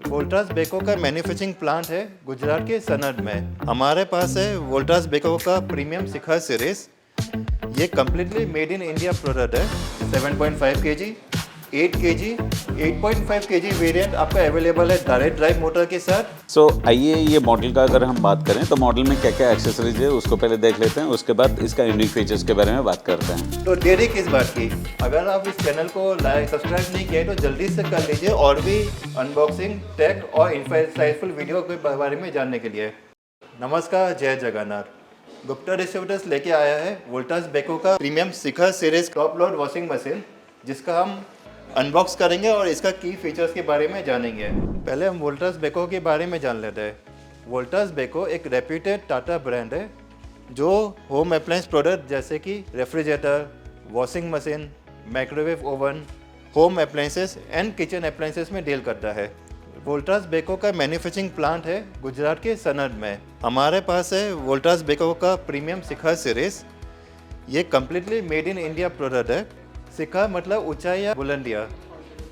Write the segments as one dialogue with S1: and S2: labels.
S1: Voltas Beko का manufacturing plant है गुजरात के सनद में। हमारे पास है वोल्टास बेको का प्रीमियम शिखर सीरीज। ये completely made in India product है। 7.5 kg, 8 kg, 8.5 kg वेरिएंट आपका अवेलेबल है डायरेक्ट ड्राइव मोटर के साथ।
S2: आइए ये मॉडल का अगर हम बात करें तो मॉडल में क्या क्या एक्सेसरीज है उसको पहले देख लेते हैं, उसके बाद इसका यूनिक फीचर्स के बारे में बात करते हैं।
S1: तो देरी किस बात की, अगर आप इस चैनल को लाइक सब्सक्राइब नहीं किए तो जल्दी से कर लीजिए और भी अनबॉक्सिंग, टेक और इंसाइटफुल वीडियो के बारे में जानने के लिए। नमस्कार, जय जगन्नाथ। गुप्ता डिस्ट्रीब्यूटर्स लेके आया है वोल्टास बेको का premium Shikhar series top load washing machine, जिसका हम अनबॉक्स करेंगे और इसका की फीचर्स के बारे में जानेंगे। पहले हम वोल्टास बेको के बारे में जान लेते हैं। वोल्टास बेको एक रेप्यूटेड टाटा ब्रांड है जो होम अप्लायंस प्रोडक्ट जैसे कि refrigerator, washing machine, microwave oven, home appliances and kitchen appliances में डील करता है। वोल्टास बेको का मैन्युफैक्चरिंग प्लांट है गुजरात के सनद में। हमारे पास है वोल्टास बेको का प्रीमियम शिखर सीरीज। ये completely made in India product है। शिखर मतलब ऊंचाई या बुलंदियाँ।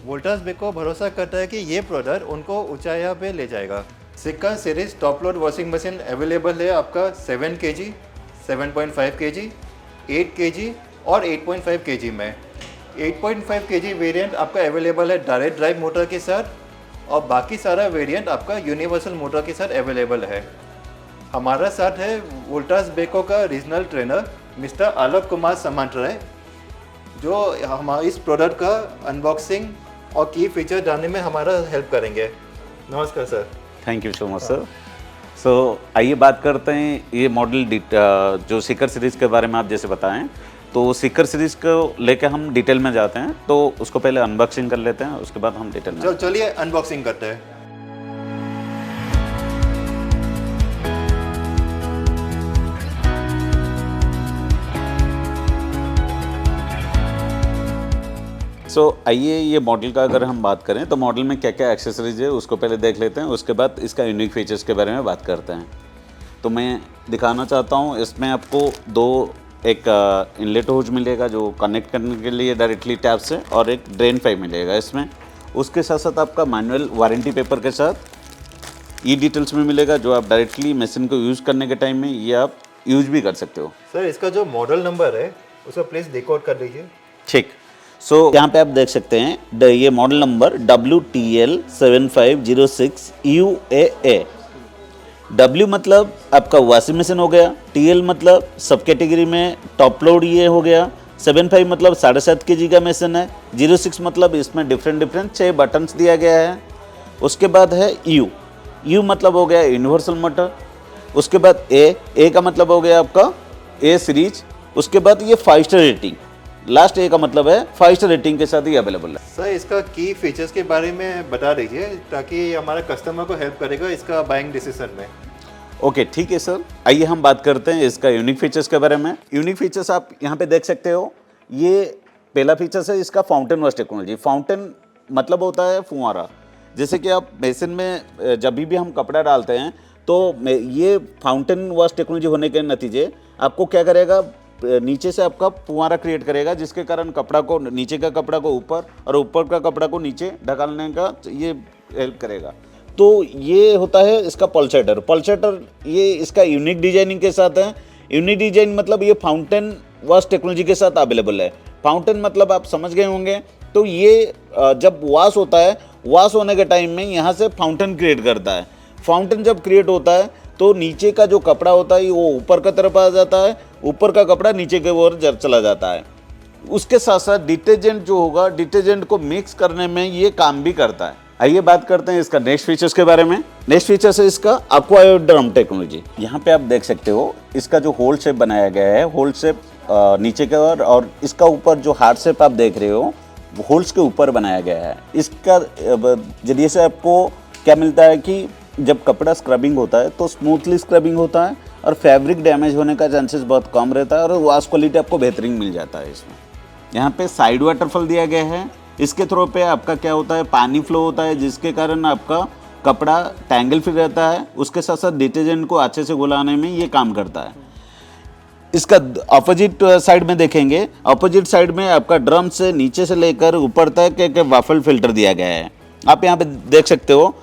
S1: वोल्टास बेको भरोसा करता है कि ये प्रोडक्ट उनको ऊंचाइयों पे ले जाएगा। Shikhar series top load washing machine available है आपका 7 kg, 7.5 kg, 8 kg और 8.5 kg में। 8.5 kg वेरिएंट आपका अवेलेबल है डायरेक्ट ड्राइव मोटर के साथ और बाकी सारा वेरिएंट आपका यूनिवर्सल मोटर के साथ अवेलेबल है। हमारा साथ है वोल्टास बेको का regional trainer mister Alok Kumar समांतराय, जो हमारे इस प्रोडक्ट का अनबॉक्सिंग और की फीचर जानने में हमारा हेल्प करेंगे। नमस्कार sir.
S2: Thank you so much sir. आइए बात करते हैं ये मॉडल जो शिखर सीरीज़ के बारे में आप जैसे बताएं, तो शिखर सीरीज़ को लेकर हम डिटेल में जाते हैं। तो उसको पहले अनबॉक्सिंग कर लेते हैं, उसके बाद हम डिटेल में
S1: चलिए अनबॉक्सिंग करते हैं।
S2: आइए ये मॉडल का अगर हम बात करें तो मॉडल में क्या क्या एक्सेसरीज है उसको पहले देख लेते हैं, उसके बाद इसका यूनिक फीचर्स के बारे में बात करते हैं। तो मैं दिखाना चाहता हूँ, इसमें आपको एक इनलेट होज मिलेगा जो कनेक्ट करने के लिए डायरेक्टली टैप से, और एक ड्रेन पाइप मिलेगा इसमें। उसके साथ साथ आपका मैनुअल वारंटी पेपर के साथ ई डिटेल्स में मिलेगा, जो आप डायरेक्टली मशीन को यूज़ करने के टाइम में ये आप यूज भी कर सकते हो।
S1: सर इसका जो मॉडल नंबर है उसको प्लीज़ डिकोड कर दीजिए।
S2: ठीक। यहाँ पे आप देख सकते हैं ये model number WTL7506 UAA। W मतलब आपका वॉशिंग मशीन हो गया, TL मतलब सब कैटेगरी में टॉप लोड ये हो गया, 75 मतलब 7.5 kg का मशीन है, 06 मतलब इसमें डिफरेंट 6 बटन्स दिया गया है। उसके बाद है U मतलब हो गया यूनिवर्सल मोटर। उसके बाद A का मतलब हो गया आपका A सीरीज। उसके बाद ये 5 स्टार रेटिंग, लास्ट ए का मतलब है 5 स्टार रेटिंग के साथ ही अवेलेबल है।
S1: सर इसका की फीचर्स के बारे में बता दीजिए ताकि हमारा कस्टमर को हेल्प करेगा इसका बाइंग डिसीजन में।
S2: ओके ठीक है सर, आइए हम बात करते हैं इसका यूनिक फीचर्स के बारे में। यूनिक फीचर्स आप यहाँ पे देख सकते हो। ये पहला फीचर्स है इसका फाउंटेन वॉश टेक्नोलॉजी। फाउंटेन मतलब होता है फुहारा। जैसे कि आप बेसिन में जब भी हम कपड़ा डालते हैं तो ये फाउंटेन वॉश टेक्नोलॉजी होने के नतीजे आपको क्या करेगा, नीचे से आपका फुहारा क्रिएट करेगा, जिसके कारण कपड़ा को नीचे का कपड़ा को ऊपर और ऊपर का कपड़ा को नीचे ढकालने का ये हेल्प करेगा। तो ये होता है इसका पल्सेटर। ये इसका यूनिक डिजाइनिंग के साथ है। यूनिक डिजाइन मतलब ये फाउंटेन वॉश टेक्नोलॉजी के साथ अवेलेबल है। फाउंटेन मतलब आप समझ गए होंगे। तो ये जब वॉश होता है, वॉश होने के टाइम में यहाँ से फाउंटेन क्रिएट करता है। फाउंटेन जब क्रिएट होता है तो नीचे का जो कपड़ा होता है वो ऊपर का तरफ आ जाता है, ऊपर का कपड़ा नीचे की ओर चला जाता है। उसके साथ साथ डिटर्जेंट जो होगा, डिटर्जेंट को मिक्स करने में ये काम भी करता है। आइए बात करते हैं इसका नेक्स्ट फीचर्स के बारे में। नेक्स्ट फीचर्स है इसका एक्वाड्रम टेक्नोलॉजी। यहाँ पे आप देख सकते हो इसका जो होल शेप बनाया गया है, होल शेप नीचे के और इसका ऊपर जो हार्ट शेप आप देख रहे हो होल्स के ऊपर बनाया गया है। इसका जरिए से आपको क्या मिलता है कि जब कपड़ा स्क्रबिंग होता है तो स्मूथली स्क्रबिंग होता है और फैब्रिक डैमेज होने का चांसेस बहुत कम रहता है और वॉश क्वालिटी आपको बेहतरीन मिल जाता है। इसमें यहाँ पे साइड वाटरफॉल दिया गया है। इसके थ्रू पे आपका क्या होता है, पानी फ्लो होता है, जिसके कारण आपका कपड़ा टैंगल फ्री रहता है। उसके साथ साथ डिटर्जेंट को अच्छे से घुलाने में ये काम करता है। इसका अपोजिट साइड में देखेंगे, अपोजिट साइड में आपका ड्रम से नीचे से लेकर ऊपर तक एक वाफल फिल्टर दिया गया है। आप यहाँ पे देख सकते हो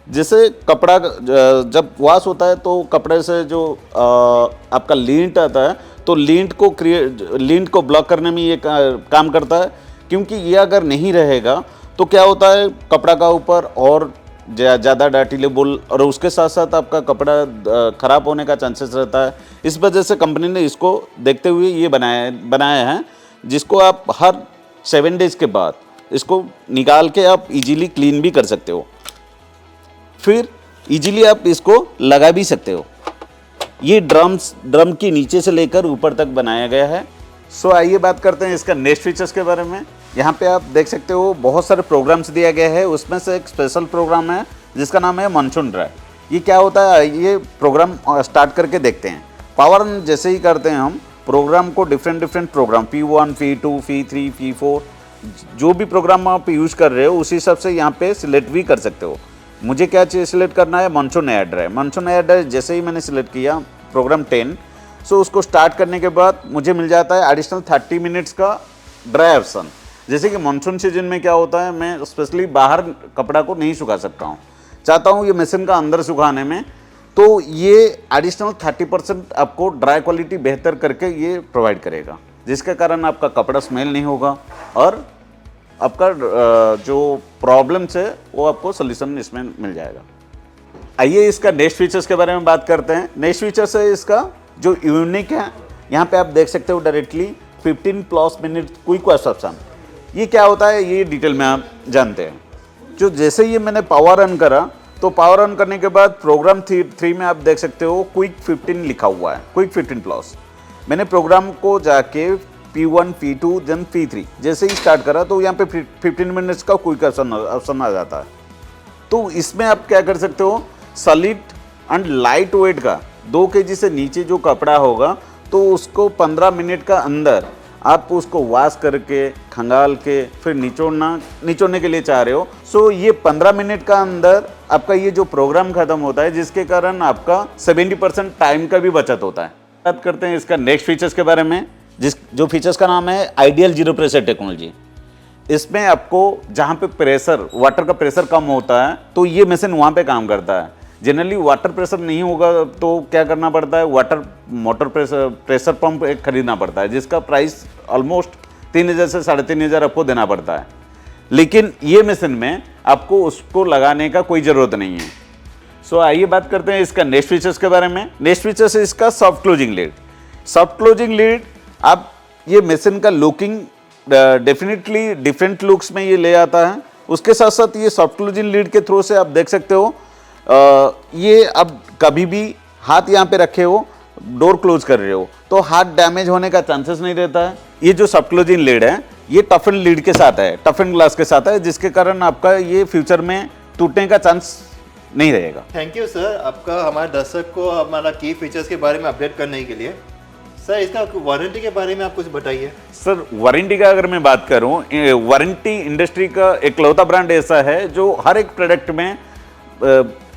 S2: जैसे कपड़ा जब वॉश होता है तो कपड़े से जो आपका लींट आता है, तो लींट को ब्लॉक करने में ये काम करता है, क्योंकि ये अगर नहीं रहेगा तो क्या होता है कपड़ा का ऊपर और ज़्यादा डार्टिलेबल और उसके साथ साथ आपका कपड़ा ख़राब होने का चांसेस रहता है। इस वजह से कंपनी ने इसको देखते हुए ये बनाया है, जिसको आप हर 7 डेज़ के बाद इसको निकाल के आप इजीली क्लीन भी कर सकते हो, फिर इजीली आप इसको लगा भी सकते हो। ये ड्रम के नीचे से लेकर ऊपर तक बनाया गया है। सो आइए बात करते हैं इसका नेक्स्ट फीचर्स के बारे में। यहाँ पे आप देख सकते हो बहुत सारे प्रोग्राम्स दिया गया है, उसमें से एक स्पेशल प्रोग्राम है जिसका नाम है मानसून ड्राई। ये क्या होता है, ये प्रोग्राम स्टार्ट करके देखते हैं। पावर ऑन जैसे ही करते हैं हम प्रोग्राम को, different programme P1, P2, P3, P4 जो भी प्रोग्राम आप यूज़ कर रहे हो उसी हिसाब से यहाँ पे सिलेक्ट भी कर सकते हो। मुझे क्या चाहिए सिलेक्ट करना है, monsoon air dry. Monsoon air dry जैसे ही मैंने सिलेक्ट किया प्रोग्राम 10, सो उसको स्टार्ट करने के बाद मुझे मिल जाता है एडिशनल 30 मिनट्स का ड्राई ऑप्शन। जैसे कि मानसून सीजन में क्या होता है, मैं स्पेशली बाहर कपड़ा को नहीं सुखा सकता हूँ, चाहता हूँ ये मशीन का अंदर सुखाने में, तो ये एडिशनल 30% आपको ड्राई क्वालिटी बेहतर करके ये प्रोवाइड करेगा, जिसके कारण आपका कपड़ा स्मेल नहीं होगा और आपका जो प्रॉब्लम्स है वो आपको सोल्यूशन इसमें मिल जाएगा। आइए इसका नेक्स्ट फीचर्स के बारे में बात करते हैं। नेक्स्ट फीचर्स है इसका जो यूनिक है, यहाँ पे आप देख सकते हो directly 15+ minute quick wash option. ये क्या होता है ये डिटेल में आप जानते हैं। जो जैसे ही मैंने पावर ऑन करा तो पावर ऑन करने के बाद प्रोग्राम 3 में आप देख सकते हो क्विक 15 लिखा हुआ है, क्विक 15+। मैंने प्रोग्राम को जाके P1, P2 देन P3 जैसे ही स्टार्ट करा तो यहाँ पे 15 मिनट्स का क्विक ऑप्शन आ जाता है। तो इसमें आप क्या कर सकते हो, सॉलिड एंड लाइट वेट का 2 kg से नीचे जो कपड़ा होगा तो उसको 15 मिनट का अंदर आप उसको वॉश करके खंगाल के फिर निचोड़ने के लिए चाह रहे हो, सो ये 15 मिनट का अंदर आपका ये जो प्रोग्राम खत्म होता है, जिसके कारण आपका 70% टाइम का भी बचत होता है। बात करते हैं इसका नेक्स्ट फीचर्स के बारे में, जो फीचर्स का नाम है आइडियल जीरो प्रेशर टेक्नोलॉजी। इसमें आपको जहाँ पे प्रेशर, वाटर का प्रेशर कम होता है तो ये मशीन वहाँ पे काम करता है। जनरली वाटर प्रेशर नहीं होगा तो क्या करना पड़ता है, वाटर मोटर प्रेशर पंप एक खरीदना पड़ता है, जिसका प्राइस ऑलमोस्ट 3000 से 3500 आपको देना पड़ता है। लेकिन ये मशीन में आपको उसको लगाने का कोई ज़रूरत नहीं है। सो आइए बात करते हैं इसका नेक्स्ट फीचर्स के बारे में। नेक्स्ट फीचर्स है इसका soft closing lead. Soft closing lead आप ये मशीन का लुकिंग डेफिनेटली डिफरेंट लुक्स में ये ले आता है। उसके साथ साथ ये सॉफ्ट क्लोजिंग लीड के थ्रू से आप देख सकते हो ये अब कभी भी हाथ यहाँ पे रखे हो, डोर क्लोज कर रहे हो तो हाथ डैमेज होने का चांसेस नहीं रहता है। ये जो सॉफ्ट क्लोजिंग लीड है ये टफन लीड के साथ है, टफन ग्लास के साथ है, जिसके कारण आपका ये फ्यूचर में टूटने का चांस नहीं रहेगा।
S1: थैंक यू सर, आपका हमारे दर्शक को हमारा की फीचर्स के बारे में अपडेट करने के लिए। सर इसका वारंटी के बारे में आप कुछ बताइए।
S2: सर वारंटी का अगर मैं बात करूं, वारंटी इंडस्ट्री का इकलौता ब्रांड ऐसा है जो हर एक प्रोडक्ट में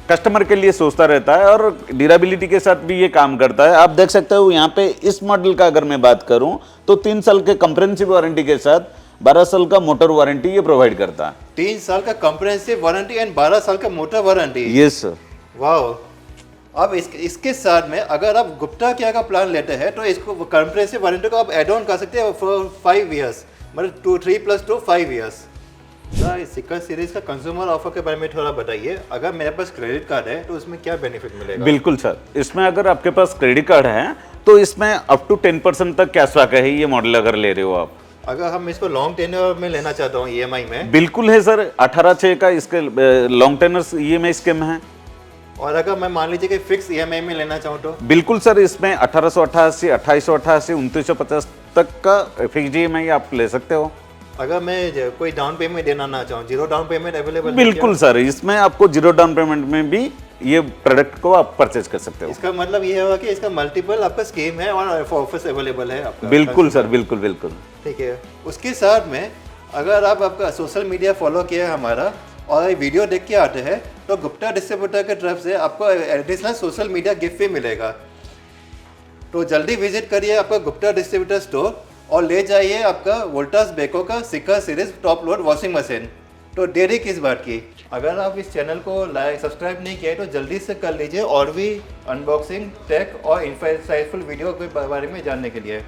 S2: कस्टमर के लिए सोचता रहता है और ड्यूरेबिलिटी के साथ भी ये काम करता है। आप देख सकते हो यहाँ पे इस मॉडल का अगर मैं बात करूं तो 3 साल के कंप्रेहेंसिव वारंटी के साथ 12 साल का मोटर वारंटी ये प्रोवाइड करता है।
S1: 3 साल का कंप्रेहेंसिव वारंटी एंड 12 साल का मोटर वारंटी।
S2: Yes sir.
S1: वाह। अब इसके साथ में अगर आप गुप्ता क्या का प्लान लेते हैं तो इसको कंप्रेहेंसिव वारंटी को आप एड ऑन कर सकते हैं फॉर 5 इयर्स, मतलब 3+2 5 इयर्स। सर इस सिक्का सीरीज का कंज्यूमर ऑफर के बारे में थोड़ा बताइए। अगर मेरे पास क्रेडिट कार्ड है तो उसमें क्या बेनिफिट मिलेगा?
S2: बिल्कुल सर, इसमें अगर आपके पास क्रेडिट कार्ड है तो इसमें अप टू 10% तक कैशबैक है ये मॉडल अगर ले रहे हो आप।
S1: अगर हम इसको लॉन्ग टेन्योर में लेना चाहता हूँ EMI में?
S2: बिल्कुल है सर, 18/6 का इसके लॉन्ग टेन्योर EMI स्कीम है।
S1: और अगर मैं मान लीजिए कि फिक्स EMI में लेना चाहूँ तो?
S2: बिल्कुल सर, इसमें 1888, 2888, 2950 तक का फिक्स EMI आप ले सकते हो।
S1: अगर मैं कोई डाउन पेमेंट देना ना चाहूँ, 0 डाउन पेमेंट अवेलेबल?
S2: बिल्कुल सर, इसमें आपको 0 डाउन पेमेंट में भी ये प्रोडक्ट को आप परचेज कर सकते हो।
S1: इसका मतलब ये होगा कि इसका मल्टीपल आपका स्कीम है और ऑफर्स अवेलेबल है आपका?
S2: बिल्कुल सर, बिल्कुल बिल्कुल।
S1: ठीक है। उसके साथ में अगर आप आपका सोशल मीडिया फॉलो किया है हमारा और ये वीडियो देख के आते हैं तो गुप्ता डिस्ट्रीब्यूटर की तरफ से आपको एडिशनल सोशल मीडिया गिफ्ट भी मिलेगा। तो जल्दी विजिट करिए आपका गुप्ता डिस्ट्रीब्यूटर स्टोर और ले जाइए आपका वोल्टास बेको का सिक्का series top load washing machine. तो देरी किस बात की? अगर आप इस चैनल को लाइक सब्सक्राइब नहीं किए तो जल्दी से कर लीजिए और भी अनबॉक्सिंग, टेक और इंसाइटफुल वीडियो के बारे में जानने के लिए।